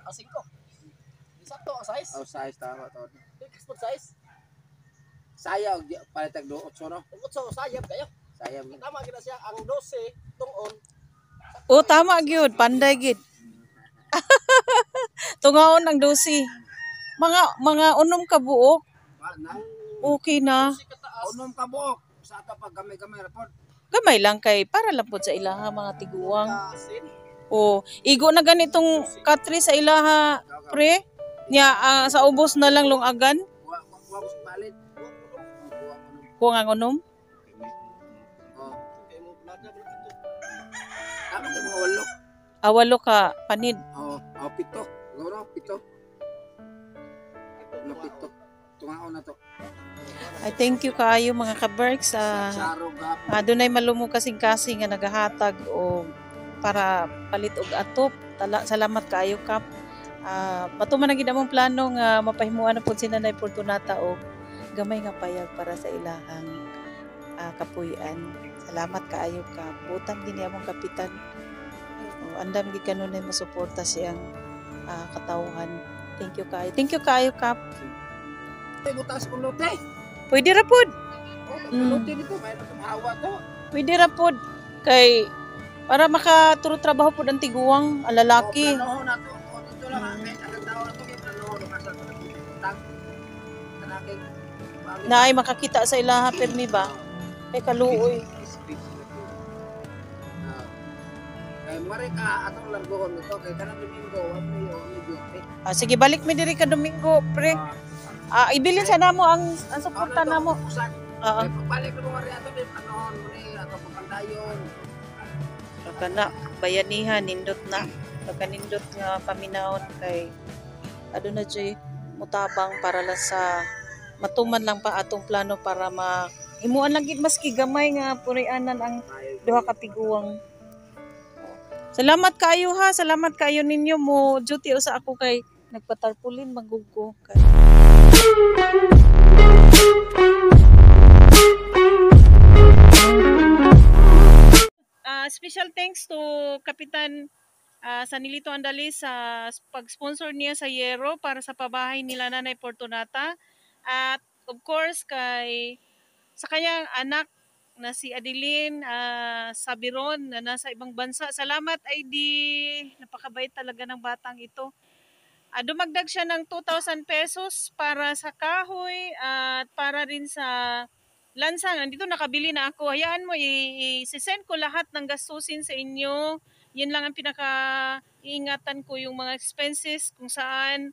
5. Sakto ang size. Oh, size tama to. Export size. Sayang palitag do 8 no. 8 sayap kayo. Sayang. Tama gid siya ang 12 tungod. Oh, tama gyud, panday gid. Tungaon ang 12. Mga unom ka buok. Okay na. Unom ka buok. Sa ata pag gamay-gamay ra pod. Gamay lang kay para lang pod sa ilaha mga tiguang. Oh, igo na ganitong katri sa ilaha, pre. Nya sa ubos na lang lungagan. Wa ko palit. Kuha ang unom. Oh. Tama kay mga walo. Awalo ka panid. Oh, 7. Siguro 7. Na 7. Tungaon na to. I thank you kaayo mga ka-Berks sa adunay malumo kasing-kasing nga nagahatag o para palit og atop. Salamat kaayo kap. Matuman ang ginamong plano nga mapahimuan na pud si Nanay Fortunata og gamay nga payag para sa ilahang kapuy-an. Salamat kaayo kap. Butang din among kapitan. Andam gid kanunay masuporta siyang katawhan. Thank you kaayo. Thank you kaayo kap. Butas ko lote. Pwede ra pod. Lote dito may hawa to. Pwede ra pod kay para makaturo trabaho pod ang tiguang ang lalaki. Plano na to. Dito lang kay nagtawo to kay plano na sa utang. Kanaking Naay makakita sa ilaha permi ba? Kay kaluoy. Kay mare ka atong largohon nito kay kanang Domingo wa mo duty. Sige balik mi diri ka Domingo pre. Ibilin sa namo ang suporta namo. Oo. Pagbalik ko mare ato din panahon mo ni ato papandayon. Kana bayanihan nindot na. Pagkanindot nga paminawon kay aduna joy mutabang para lang sa matuman lang pa atong plano para himuan lang gid maski gamay nga purianan ang duha ka tiguang. Salamat kaayo ha, salamat kaayo ninyo mo duty sa ako kay nagpatarpulin magugko kay. Special thanks to Kapitan Sanilito Andalis sa pag-sponsor niya sa Yero para sa pabahay nila Nanay Fortunata. At of course sa kanyang anak na si Adeline Sabiron na nasa ibang bansa. Salamat ID, napakabait talaga ng batang ito. Dumagdag siya ng 2,000 pesos para sa kahoy at para rin sa lansa. Nandito nakabili na ako. Hayaan mo, i-send ko lahat ng gastusin sa inyo. Yan lang ang pinaka-iingatan ko, yung mga expenses kung saan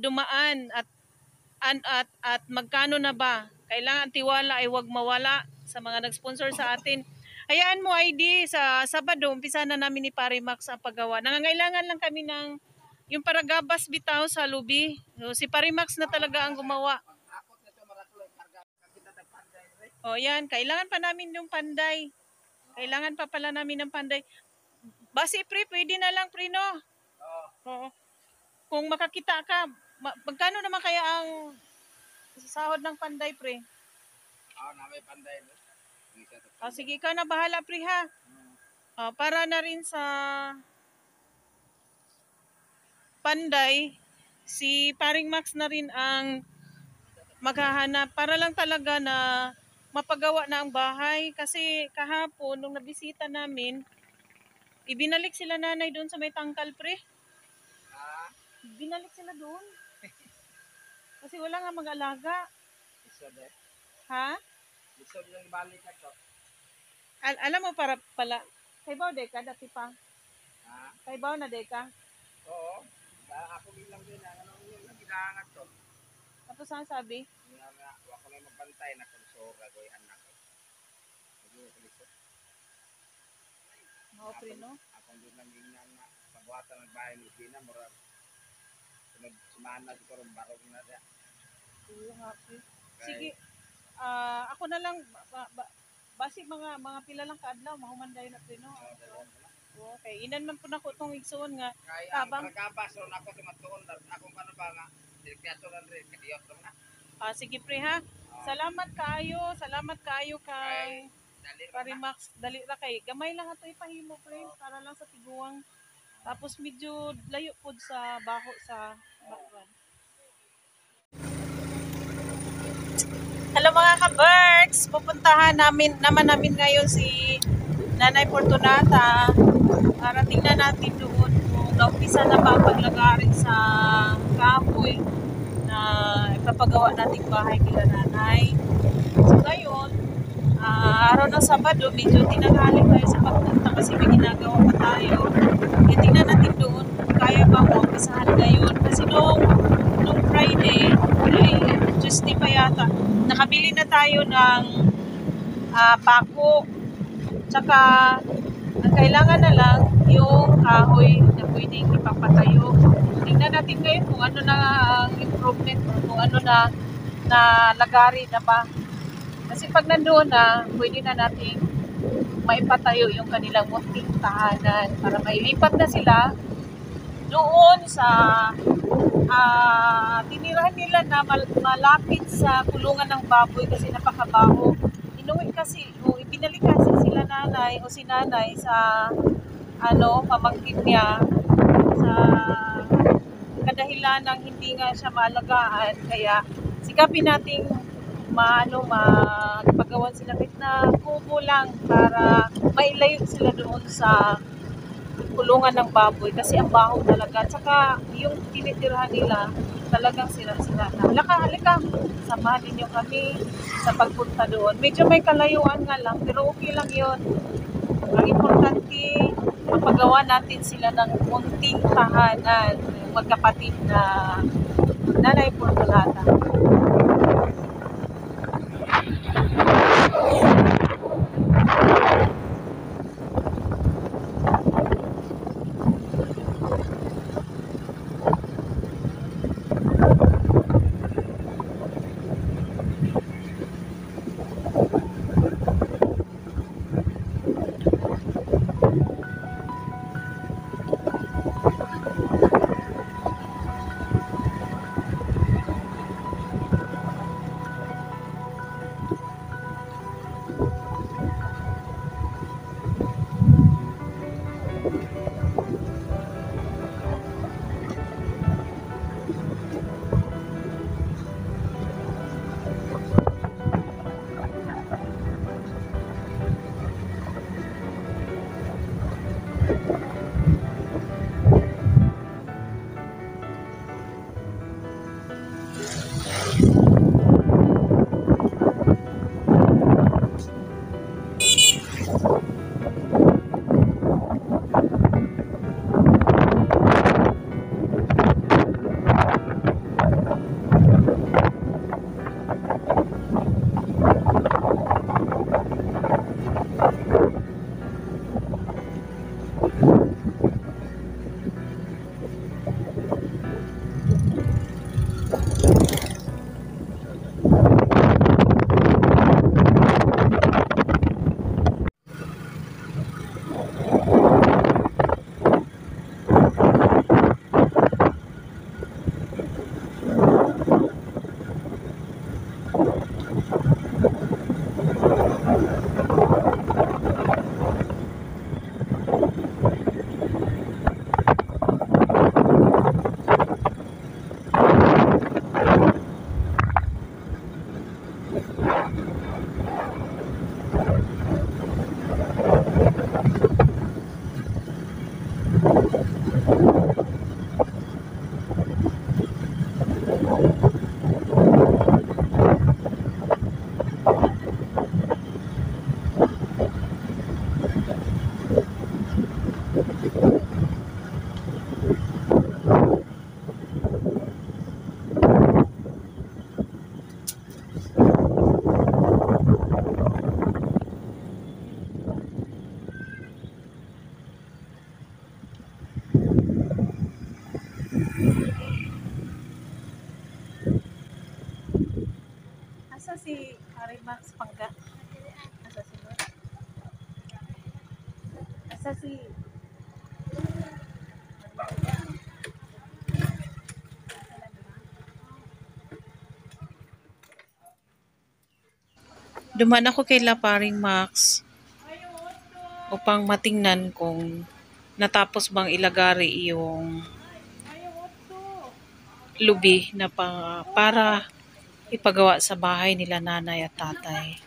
dumaan at magkano na ba. Kailangan tiwala ay wag mawala sa mga nag-sponsor sa atin. Hayaan mo ID, sa Sabado, umpisa na namin ni Parimax ang paggawa. Nangangailangan lang kami ng yung paragabas bitaw sa lubi. So, si Parimax na talaga ang gumawa. O yan, kailangan pa namin yung panday. Kailangan pa pala namin ng panday. Basi pre, pwede na lang pre no? Oo. Kung makakita ka, magkano naman kaya ang sahod ng panday pre? Na may panday no. Sige ka na bahala pre ha. Para na rin sa panday, si Paring Max na rin ang maghahanap para lang talaga na mapagawa na ang bahay. Kasi kahapon, nung nabisita namin, ibinalik sila nanay doon sa may tangkal pre. Binalik sila doon. Kasi wala nga mag-alaga. Ha? Isod lang ibalik na to. Alam mo para pala, kaybaw deka dati pa. Kaybaw na deka. Oo. Ako bilang din ano yung ginahangat to. Tapos ang sabi? Ako na magbantay na konsora ko yung anak ko. Mao pre no? Ako din lang ingnan na pabuhatan ng bahay ni Gina murag sunod semana siguro barong na dia. Happy. Sige. Ako na lang basi mga pila lang kaadlaw mahumanday na pre no. Okay, inan man po nako tong igsoon nga tabang pagkabas so nako tumatuon akong kano ba nga direkto lang rin kadiyot na. Sige pre ha. Salamat kaayo kay Parimax. Dali ra kay gamay lang ato ipahimo pre para lang sa tiguang Tapos medyo layo po sa baho sa bakwan. Hello mga ka-Berks! Pupuntahan namin ngayon si Nanay Fortunata para tingnan natin doon kung naumpisa na ba ang paglagari sa kahoy na ipapagawa nating bahay kila Nanay. So ngayon, araw ng Sabado, medyo tinanghali tayo sa pagpunta kasi may ginagawa pa tayo. Kaya tingnan natin doon kung kaya ba maumpisahan ngayon. Kasi nung Friday, ay Tuesday pa yata, nakabili na tayo ng pako. Tsaka, ang kailangan na lang yung kahoy na pwedeng ipapatayo. Tingnan natin ngayon kung ano na ang improvement, kung ano na lagari na ba. Kasi pag nandoon na, pwede na nating maipatayo yung kanilang munting tahanan para mailipat na sila doon sa tinirahan nila na malapit sa kulungan ng baboy kasi napakabaho. Inuwi kasi, o ibinalik kasi sila nanay o si nanay sa pamangkin niya sa kadahilan ng hindi nga siya maalagaan. Kaya sikapin nating magpagawan sila kahit na kubo lang para mailayo sila doon sa kulungan ng baboy kasi ang baho talaga. Tsaka yung tinitirahan nila talagang sira-sira na. Halika, samahan ninyo kami sa pagpunta doon. Medyo may kalayuan nga lang pero okay lang yun. Ang importante, mapagawa natin sila ng munting tahanan, yung magkapatid na Nanay Fortunata. Asa si Max Pangga? Asa si Lord? Asa si Duman ako kay Laparing Max upang matingnan kung natapos bang ilagari yung lubi na para ipagawa sa bahay nila nanay at tatay.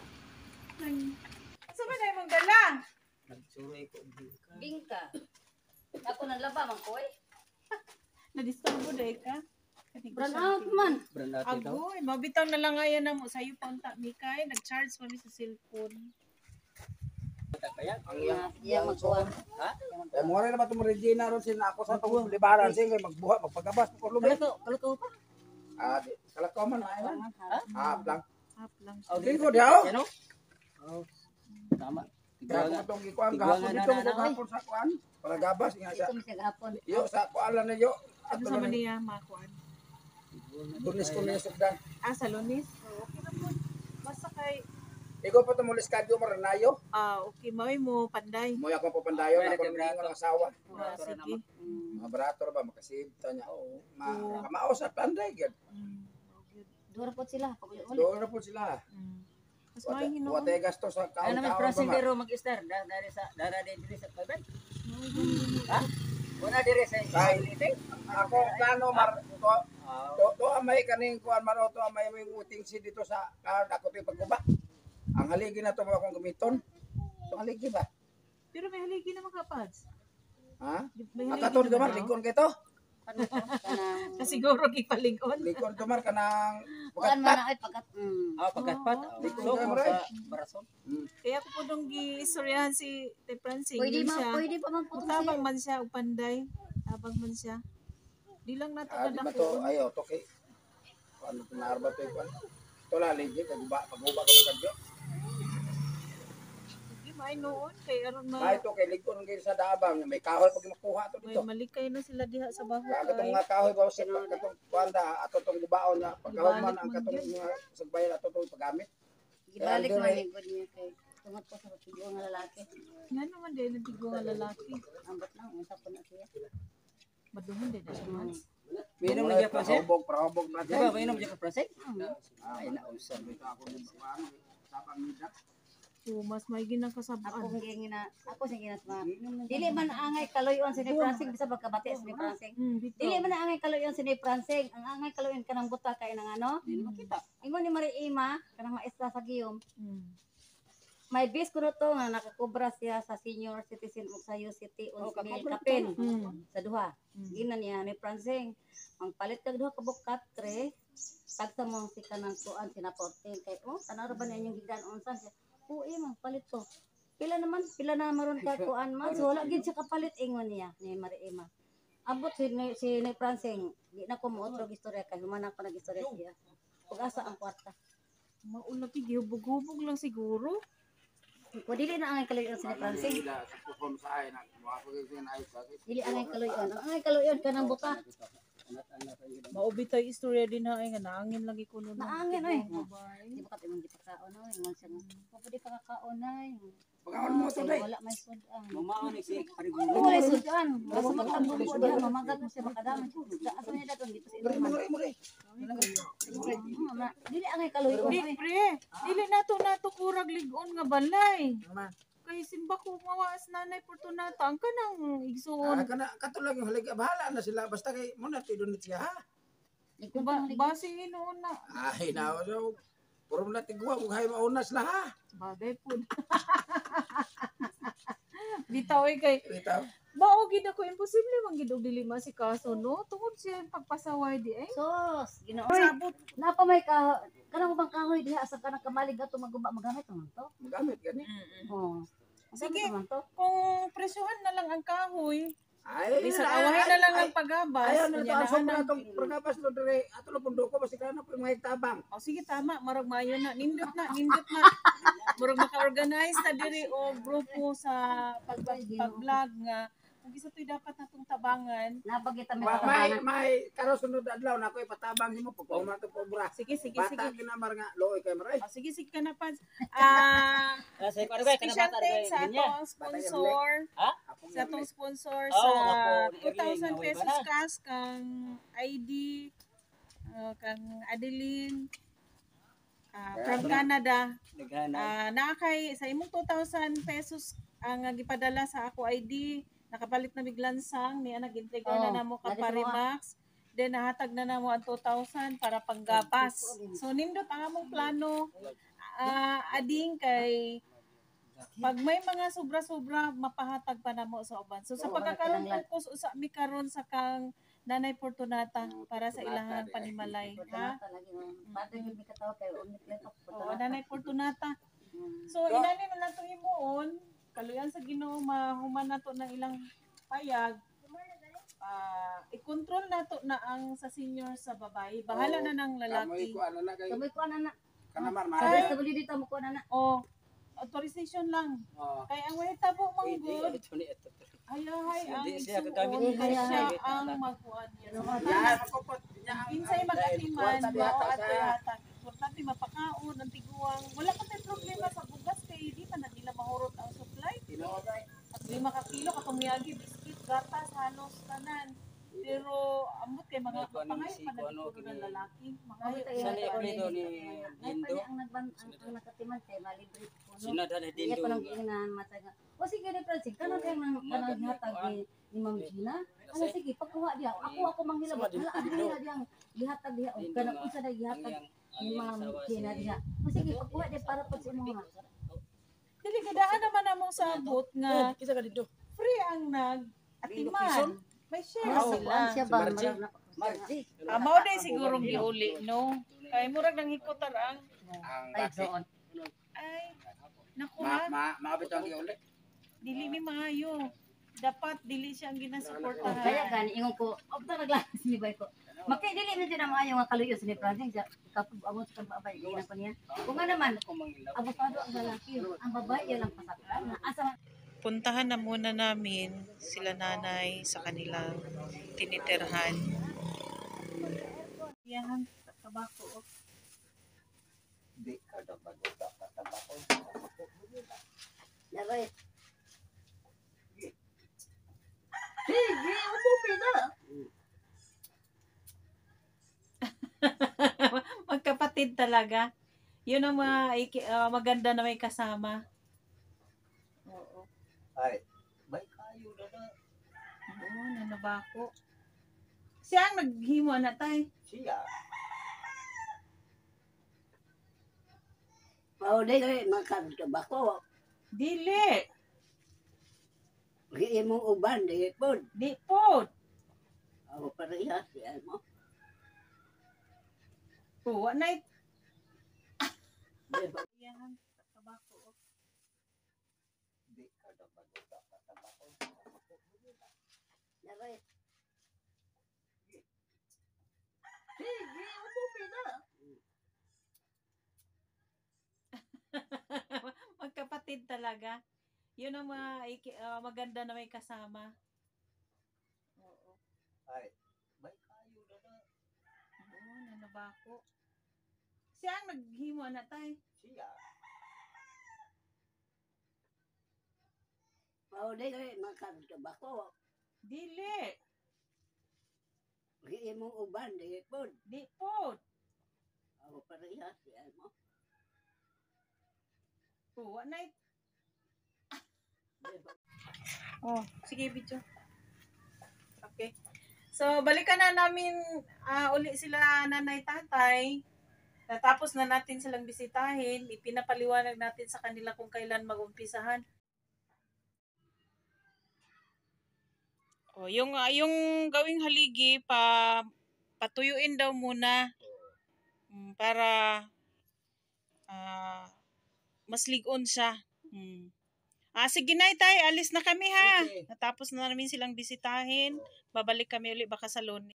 Saan ba na magdala? Bingka. Ako naglaba man ko eh. Na-disturbo dahil ka? Brand out man. Agoy, mabitaw na lang ngayon na mo. Sa'yo pa unta, Mikay. Nag-charge kami sa cellphone. Iya magkuha. Eh, mo rin naman itong Regina ron sin ako sa itong libaran sin kay magbuhat, magpagabas po lubi. Kaluto pa. Kalakaw man ay man. Lang. Hap lang. Lingkod yaw. Tama. Kaya kung itong ikuan gahapon dito mo gahapon sa kuan. Para gabas nga siya. Ito mi gapon. Yo sa kuan lang na yo. Ano sa maniya, makuan? Dunis ko niya sugdan. Sa Lunis? Okay na po. Basta kay, Ikaw pa itong mulis kadyo mo ranayo. okay, maway mo, panday. Mo ako papandayo na ako ng asawa. Sige. Mga barato ba makasib tanya o kamao sa panday gid. Dura po sila. Uli. Doon na po sila. Mas may hinuon. Wate gasto sa Ano may kaon-kaon crossing ba. pero mag-star dari sa diri sa Pabay. Ha? Wala diri sa Ilite. Ako plano mar to amay kaning kuan maro to amay may uting si dito sa ako to pagkuba. Ang haligi na to mo akong gamiton. To haligi ba? Pero may haligi na mga pads. Ha? May haligi Akaton na gamar ba? likon kay to. Kanang Kasi siguro gipalingon. Likon gamar kanang kuan man ay pagkat. Pagkatpat. Likon So, gamar. sa Barason. Kaya ko po nung gi-istoryahan si Te Francine. Pwede yun man, siya. pwede pa man po Tabang man siya, upanday. Tabang man siya. Di lang nato Di ba to nadako. ayo to kay ano pinarba to kuan. To la ligi paguba ka mo kadyo. Di may noon kay aron May to kay likon kay sa dabang may kahoy pag makuha to may dito. malikay na sila diha sa baho. Katong nga kahoy ba sa katong kuanda ato tong gubaon na pagkahuman ang katong sagbayan ato tong paggamit. Gibalik man ni gud niya kay tungot po sa tigo nga lalaki. Nga naman din natigo nga lalaki. Ambot lang unsa po na siya. Madungin din na siya man. Minom na gyapon siya. Prahobog na Di ba minom gyapon prasay? Ay nausab ito ako din ano sapang nida. So, mas may Ako ginakasabaan. gina ako sa ginas ma. Dili man angay kaloyon sa ni Francing bisa pagkabati sa ni Francing. Dito. Dili man angay kaloyon sa ni Francing. Ang angay kaloyon kanang buta kay nang ano? Dili makita. Ingon ni Mariima kanang maestra sa Giyom. Mm. May bis kuno to nga nakakobra siya sa senior citizen ug sa city on mil kakobra kapin Mm. sa duha. Mm. Gina niya ni Francing. Ang palit kag duha ka bukat tre tagsa mo si kanang tuan sinaportin kay tanaro ba niya yung gigan unsan siya. Uy, mang palit to. Pila na maron ka kuan man. So wala gid siya kapalit ingon niya ni Mariima. Abot si ni Francing, di na ko mo otro istorya kay human ako nag-istorya siya. Ug asa ang kwarta. Mauna hubog-hubog lang siguro. Ko dili na angay kaluyon si ni Francing. Sa perform sa ay na mo ako din ay sa Dili angay kaluyon. Ang angay kaluyon kanang buta. Maubi tayo istorya din ha, nga naangin lagi ko nun. Naangin, oy. Babae. Di ba ka timang gipakaon na ingon siya. Pwede pa kakaon na. pagkaon mo to day. Wala may sudan. Mamao ni si Wala may sudan. Basta matambong ko diha mamagat mo siya makadamay. Asa niya daton dito sa inuman. Dili angay kaluyon. Di, pre. Dili nato kurag ligon nga balay. Kay simba ko mawaas nanay Fortunata. Ang kanang igsuon. Kana katulang yung haliga bahala na sila basta kay mo na tidon siya ha. Base noon na. Ay na so puro na tigwa ug hay maunas la ha. Bagay po. Bitaw kay Bitaw. Bao gid ako imposible man gid og dili masikaso no tungod siya pagpasaway di ay. Sos, Ginoo. Sabot Napa may ka kanang ubang kahoy diha asa kanang kamalig ato maguba magamit man to. Magamit gani. Oh. Sige. Man to. kung presyuhan na lang ang kahoy, Ay bisag awahin na lang ang pagabas. Ayaw na to Kunya ang sobra nahanang- tong pagabas no dire ato lo pundo ko basi kana po mga tabang. O sige tama, marag mayo na. Nindot na. Murag maka-organize na diri o grupo sa pag-vlog nga kung isa to'y dapat natong tabangan. Napagita mi May karo sunod adlaw na ko ipatabang nimo pag man to pobra. Sige, sige, Bata sige. ginamar nga looy kay maray. O sige, sige ka na pa. Sa ko ba kana Special bata thanks sa ganyan. atong sponsor. Ha? Sa atong sponsor Oo, sa ako, 2,000 away pesos ba na? cash kang ID, kang Adeline, from Canada. Daghana. Nakakay sa imong 2,000 pesos ang gipadala sa ako ID nakapalit na biglansang niya nag-entrega Oh, na namo ka lagi sa Parimax. Then nahatag na namo ang 2,000 para panggapas. So nindot ang among plano. Ading kay pag may mga sobra-sobra mapahatag pa namo sa uban. So sa Oo, pagkakaroon kinanglan. focus usa mi karon sa kang Nanay Fortunata para sa ilahang panimalay, ha? Fortunata lagi mo. Pati yung may katawa kayo, umit lang ako. Oo, Fortunata. Nanay Fortunata. Mm. So inani na nato himuon, kaluyan sa Ginoo mahuman nato ng ilang payag. I-control nato na ang sa senior sa babae. Bahala na ng Kamoy lalaki. ko ano na kay Sabay ko na na. kanamar Ay. man. Sabay dito mo ko na na. O, authorization lang. Oh. Kaya ang way tabo manggod, Ito ni ito. hayahay ang Hindi siya igsuon, gagamit. kaya siya Hayahay. ang magkuhan niya. Yan makupot niya ang Kinsay magatiman, Kwarta mao diha at sa kayatag. Importante mapakaon ang tiguang. Wala pa tay problema sa bugas kay di man na nila mahurot ang supply. tinuod ay. At 5 kilo katong miyagi biskit, gatas, halos tanan. Pero ambot kay mga Ano, pangay si pa Kuano, ng lalaki. Mga Ay, Sa ni Alfredo ni Ngayon pa Dindo. niya ang nakatiman kay malibre ko. Sinada na Hindi Dindo. ko lang giingnan matay nga. O sige ni Francis, kana kay nang kanang gihatag ni Ma'am Gina. Ano sige, pakuha diha. Ako manghilabot. Hala adila diha gihatag diha. O kana unsa na gihatag ni Ma'am Gina diha. O sige, pakuha diha para pud sa imong mga. dili kadaan naman namong sabot nga Kisa ka dito. free ang nag-atiman. May share sila. Siya ba Margie. Margie. Mao day siguro giuli, no? Kay murag nang hikutar ang Ang Ay laki. doon. ay naku ha, Makabit ang iulit. dili ni maayo. Dapat dili siya ang Kaya ginasuportahan. gani ingon ko, opta naglakas ni bay ko. Makay dili na siya na maayo nga kaluyo sa ni Francis. Kapag abot sa babay, ina pa niya. Kung nga naman, abotado ang lalaki, ang babae lang pasaklan. Asa man Puntahan na muna namin sila nanay sa kanilang tinitirhan. Yan, tabako. Di ka daw maguta ka tabako. Dapat. Magkapatid talaga. Yun ang maganda na may kasama. Oo. Ay, bay kayo na na. Oo, nanabako. Siya ang naghimo na tay. Siya. Mao dili makagtabako. Dili. Gi imong uban di pod. Di po. Ako parehas yan mo. Oo, na Di ba? yan. Tabako. Di ka daw maguta ka tabako. Dapat. Magkapatid talaga. Yun ang maganda na may kasama. Oo. Ay, bay kayo na na. Oo, nanabako. Siya ang naghimo na tay. Siya. Mao dili makagtabako. Dili. Gi imong uban di pod. Di po. Ako parehas yan mo. Oo, na Di ba? Oh, sige, video. Okay. So, balikan na namin uli sila nanay tatay. Natapos na natin silang bisitahin. Ipinapaliwanag natin sa kanila kung kailan mag-umpisahan. Oh, yung gawing haligi patuyuin daw muna para mas ligon siya. Sige na tay, alis na kami ha. Sige. Natapos na namin silang bisitahin. Babalik kami uli baka sa Lunes.